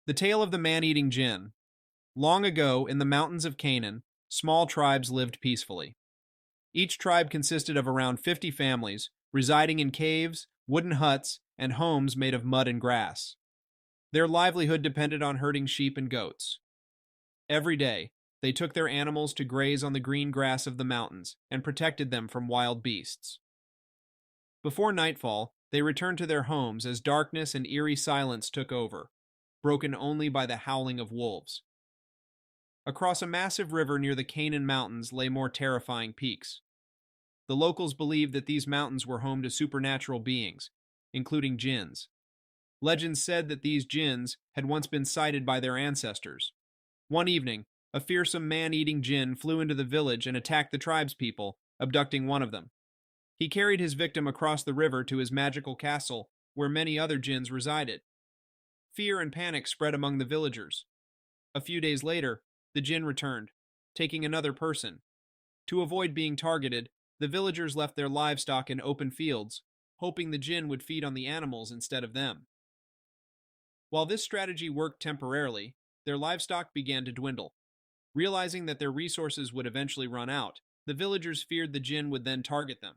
The tale of the man-eating jinn. Long ago, in the mountains of Canaan, small tribes lived peacefully. Each tribe consisted of around 50 families, residing in caves, wooden huts, and homes made of mud and grass. Their livelihood depended on herding sheep and goats. Every day, they took their animals to graze on the green grass of the mountains and protected them from wild beasts. Before nightfall, they returned to their homes as darkness and eerie silence took over, broken only by the howling of wolves. Across a massive river near the Canaan Mountains lay more terrifying peaks. The locals believed that these mountains were home to supernatural beings, including jinns. Legends said that these jinns had once been sighted by their ancestors. One evening, a fearsome man-eating jinn flew into the village and attacked the tribespeople, abducting one of them. He carried his victim across the river to his magical castle, where many other jinns resided. Fear and panic spread among the villagers. A few days later, the jinn returned, taking another person. To avoid being targeted, the villagers left their livestock in open fields, hoping the jinn would feed on the animals instead of them. While this strategy worked temporarily, their livestock began to dwindle. Realizing that their resources would eventually run out, the villagers feared the jinn would then target them.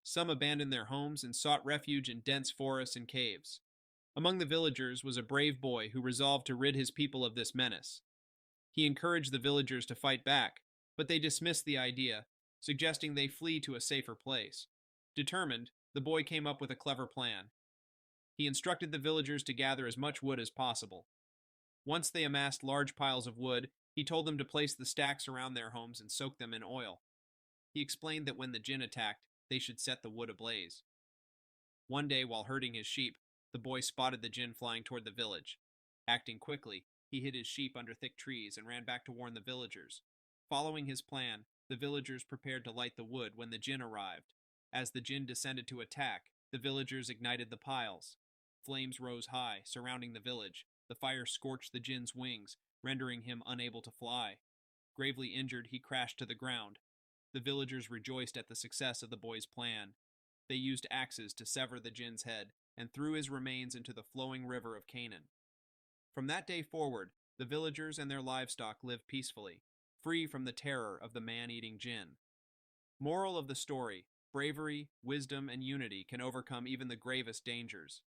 Some abandoned their homes and sought refuge in dense forests and caves. Among the villagers was a brave boy who resolved to rid his people of this menace. He encouraged the villagers to fight back, but they dismissed the idea, suggesting they flee to a safer place. Determined, the boy came up with a clever plan. He instructed the villagers to gather as much wood as possible. Once they amassed large piles of wood, he told them to place the stacks around their homes and soak them in oil. He explained that when the jinn attacked, they should set the wood ablaze. One day, while herding his sheep, the boy spotted the jinn flying toward the village. Acting quickly, he hid his sheep under thick trees and ran back to warn the villagers. Following his plan, the villagers prepared to light the wood when the jinn arrived. As the jinn descended to attack, the villagers ignited the piles. Flames rose high, surrounding the village. The fire scorched the jinn's wings, rendering him unable to fly. Gravely injured, he crashed to the ground. The villagers rejoiced at the success of the boy's plan. They used axes to sever the jinn's head and threw his remains into the flowing river of Canaan. From that day forward, the villagers and their livestock lived peacefully, free from the terror of the man-eating jinn. Moral of the story: bravery, wisdom, and unity can overcome even the gravest dangers.